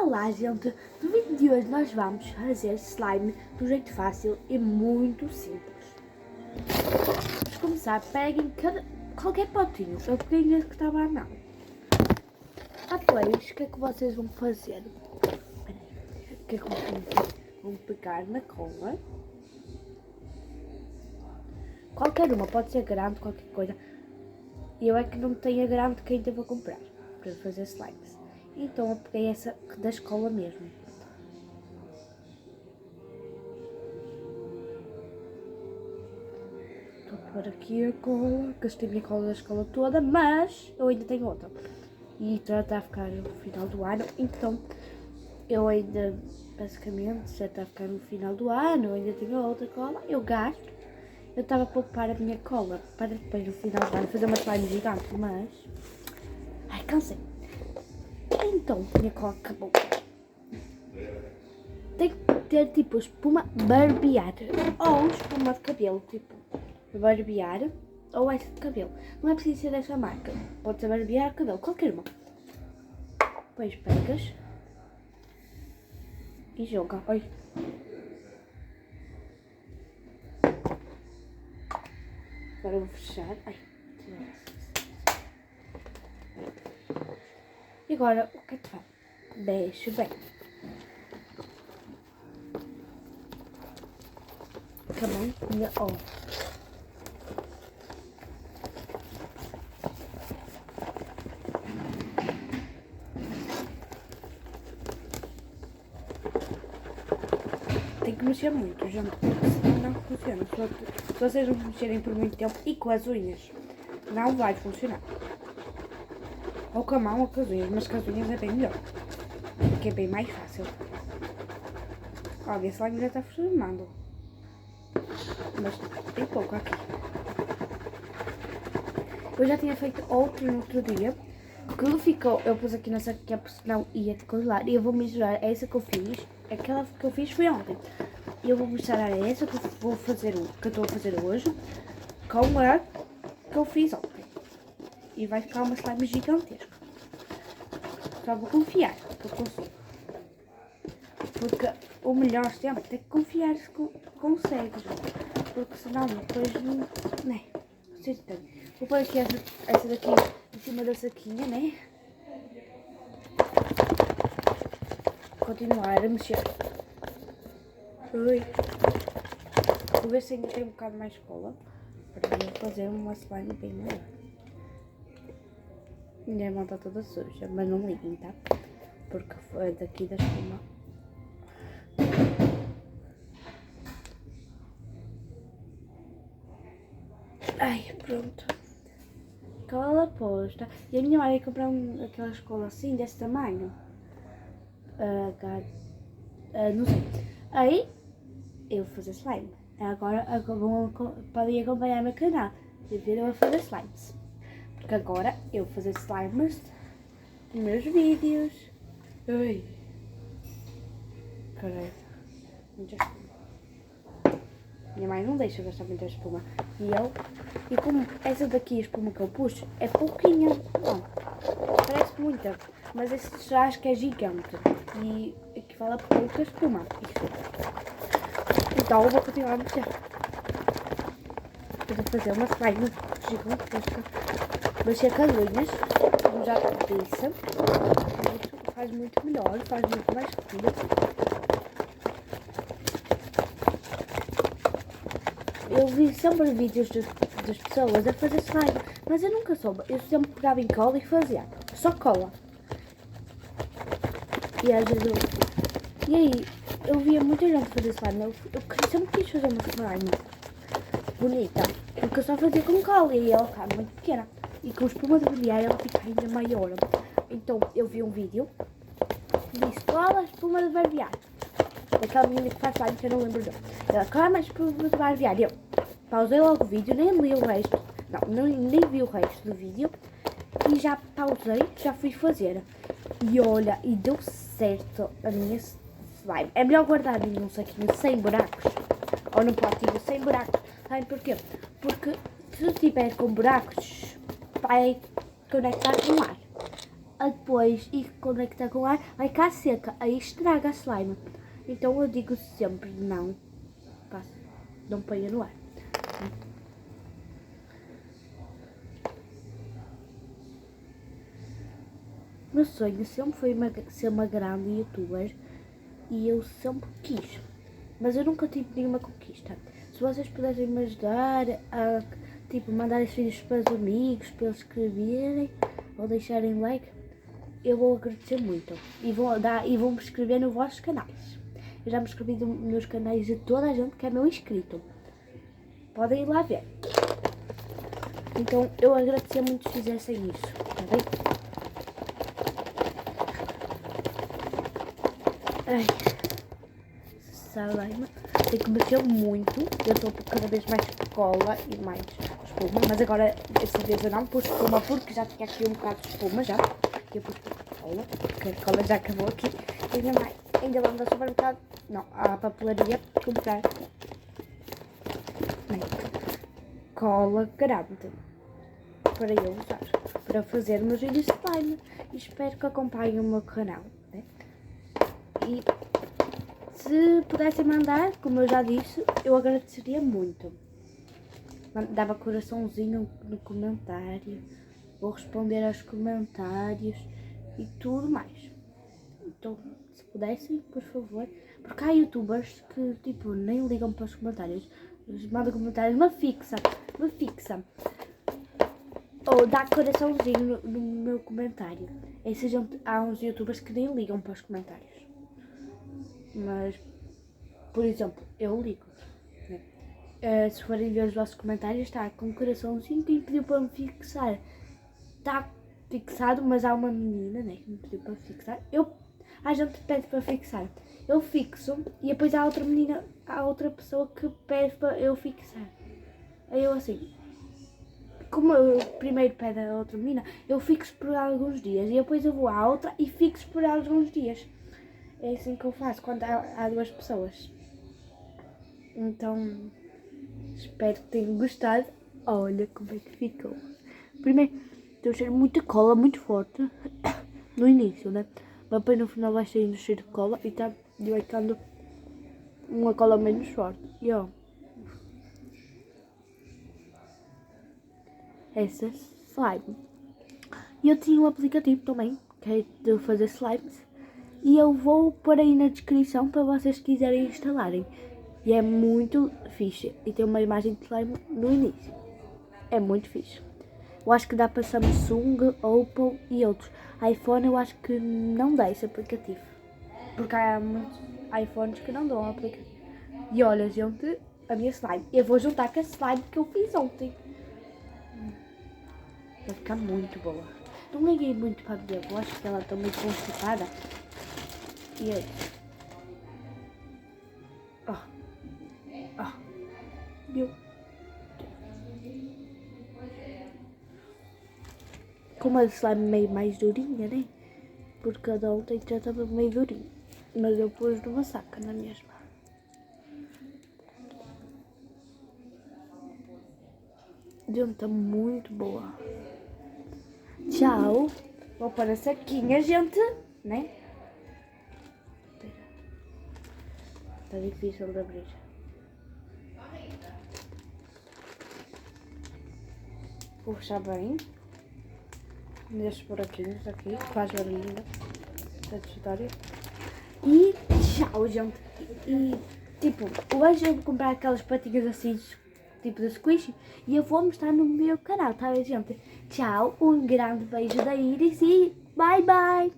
Olá gente, no vídeo de hoje nós vamos fazer slime do jeito fácil e muito simples. Vamos começar, peguem qualquer potinho, eu peguei esse que estava à mão. Depois, o que é que vocês vão fazer? O que é que vocês vão fazer? Vão pegar na cola. Qualquer uma, pode ser grande, qualquer coisa. Eu é que não tenho a grande que ainda vou comprar para fazer slimes. Então eu peguei essa da escola mesmo. Estou a pôr aqui a cola, gastei a minha cola da escola toda, mas eu ainda tenho outra. E já está a ficar no final do ano, então eu ainda, basicamente, já está a ficar no final do ano, eu ainda tenho outra cola, eu gasto. Eu estava a poupar a minha cola para depois no final do ano fazer uma slime gigante, mas... Ai, cansei. Então, a minha cola acabou. Tem que ter tipo espuma barbear ou espuma de cabelo, tipo barbear ou essa de cabelo. Não é preciso ser dessa marca, pode ser barbear cabelo, qualquer uma. Depois pegas e joga. Oi. Agora vou fechar. Ai. E agora, o que é que faz? Deixa bem. Também na ó. Tem que mexer muito, gente, porque senão não funciona. Se vocês não mexerem por muito tempo e com as unhas, não vai funcionar. Ou com a mão ou com as unhas, mas com as unhas é bem melhor, porque é bem mais fácil. Olha, esse slime já está formando, mas tem pouco aqui. Eu já tinha feito outro no outro dia, que ficou, eu pus aqui nessa aqui, porque senão ia descongelar, e eu vou misturar essa que eu fiz, aquela que eu fiz foi ontem. E eu vou misturar essa que eu vou fazer, que eu estou a fazer hoje, com a que eu fiz ontem. E vai ficar uma slime gigantesca. Só vou confiar que eu consigo. Porque o melhor sempre é que confiar se consegues. Porque senão depois não. Né? Vocês têm. Vou pôr aqui essa daqui em cima da saquinha, né? Continuar a mexer. Ui. Vou ver se ainda tem um bocado mais cola. Para eu fazer uma slime bem melhor. Minha mão está toda suja, mas não liguem, tá? Porque foi daqui da espuma. Ai, pronto. Cola posta. E a minha mãe ia comprar aquela escola assim, desse tamanho. Não sei. Aí, eu vou fazer slime. Agora podem acompanhar o meu canal. E ver eu a fazer slimes. Porque agora eu vou fazer slimes nos meus vídeos. Ui. Caralho. Muita espuma. Minha mãe não deixa gastar muita espuma. E como essa daqui, a espuma que eu pus, é pouquinha. Não, parece muita. Mas esse já acho que é gigante. E equivale a pouca espuma. Então eu vou continuar a mexer. Para fazer uma slime gigantesca. Mexer com as unhas, como já disse, isso faz muito melhor, faz muito mais rápido. Eu vi sempre vídeos das pessoas a fazer slime, mas eu nunca soube. Eu sempre pegava em cola e fazia, só cola. E às vezes e aí, eu via muita gente fazer slime, eu sempre quis fazer uma slime bonita, porque eu só fazia com cola e ela ficava muito pequena. E com espuma de barbear ela fica ainda maior. Então eu vi um vídeo e disse, cola espuma de barbear. Daquela menina que faz slime que eu não lembro dela. Ela, cola espuma de barbear. Eu pausei logo o vídeo, nem li o resto. Não, nem vi o resto do vídeo. E já pausei, já fui fazer. E olha, e deu certo a minha slime. É melhor guardar num saquinho sem buracos. Ou num potinho sem buracos. Sabe porquê? Porque se tiver com buracos, vai conectar com ar. depois e conectar com ar, vai cá seca, aí estraga a slime. Então eu digo sempre não, não ponha no ar. Meu sonho sempre foi ser uma grande youtuber e eu sempre quis, mas eu nunca tive nenhuma conquista. Se vocês pudessem me ajudar a mandar esses vídeos para os amigos, para eles escreverem ou deixarem like, eu vou agradecer muito e vou me inscrever nos vossos canais. Eu já me inscrevi nos canais de toda a gente que é meu inscrito. Podem ir lá ver. Então eu agradecia muito se fizessem isso, tá bem? Ai, slime tem que mexer muito. Eu estou cada vez mais cola e mais espuma, mas agora essa vez eu não pus espuma porque já tinha aqui um bocado de espuma já. Eu pus cola, porque a cola já acabou aqui. E minha mãe ainda vamos ao supermercado, não, à papelaria comprar cola grande para eu usar, para fazer meus vídeos de slime. E espero que acompanhem o meu canal, né? E se pudessem mandar, como eu já disse, eu agradeceria muito. Dava coraçãozinho no comentário, vou responder aos comentários e tudo mais. Então, se pudessem, por favor, porque há youtubers que tipo nem ligam para os comentários, eles mandam comentários, me fixa, ou dá coraçãozinho no meu comentário. Há uns youtubers que nem ligam para os comentários, mas, por exemplo, eu ligo, né? Se forem ver os vossos comentários, está com coraçãozinho. Quem pediu para me fixar está fixado, mas há uma menina, né, que me pediu para fixar. A gente pede para fixar, eu fixo e depois há outra menina, há outra pessoa que pede para eu fixar. Aí eu assim, como eu primeiro pede a outra menina, eu fixo por alguns dias e depois eu vou à outra e fixo por alguns dias. É assim que eu faço quando há duas pessoas. Então, espero que tenham gostado. Olha como é que ficou. Primeiro, tem um cheiro muito cola, muito forte no início, né? Mas depois no final vai saindo o cheiro de cola e vai ficando uma cola menos forte. E ó, essa slime. E eu tinha um aplicativo também, que é de fazer slimes. E eu vou pôr aí na descrição para vocês quiserem instalarem. E é muito fixe. E tem uma imagem de slime no início. É muito fixe. Eu acho que dá para Samsung, Oppo e outros. iPhone eu acho que não dá esse aplicativo. Porque há muitos iPhones que não dão o aplicativo. E olha, gente, a minha slime. Eu vou juntar com a slime que eu fiz ontem. Vai ficar muito boa. Não liguei muito para a minha avó, acho que ela está muito constipada. E é isso. Viu? Como a slime meio mais durinha, né? Porque cada ontem já estava meio durinho. Mas eu pus numa saca na mesma. Gente, está muito boa. Tchau. Vou para a saquinha, gente. Né? Está difícil de abrir. Vou fechar bem. Nestes buraquinhos aqui. Faz barulho. Satisfatório. E tchau, gente. E tipo, hoje eu vou comprar aquelas patinhas assim, tipo de squishy. E eu vou mostrar no meu canal, tá bem, gente? Tchau. Um grande beijo da Iris e bye bye.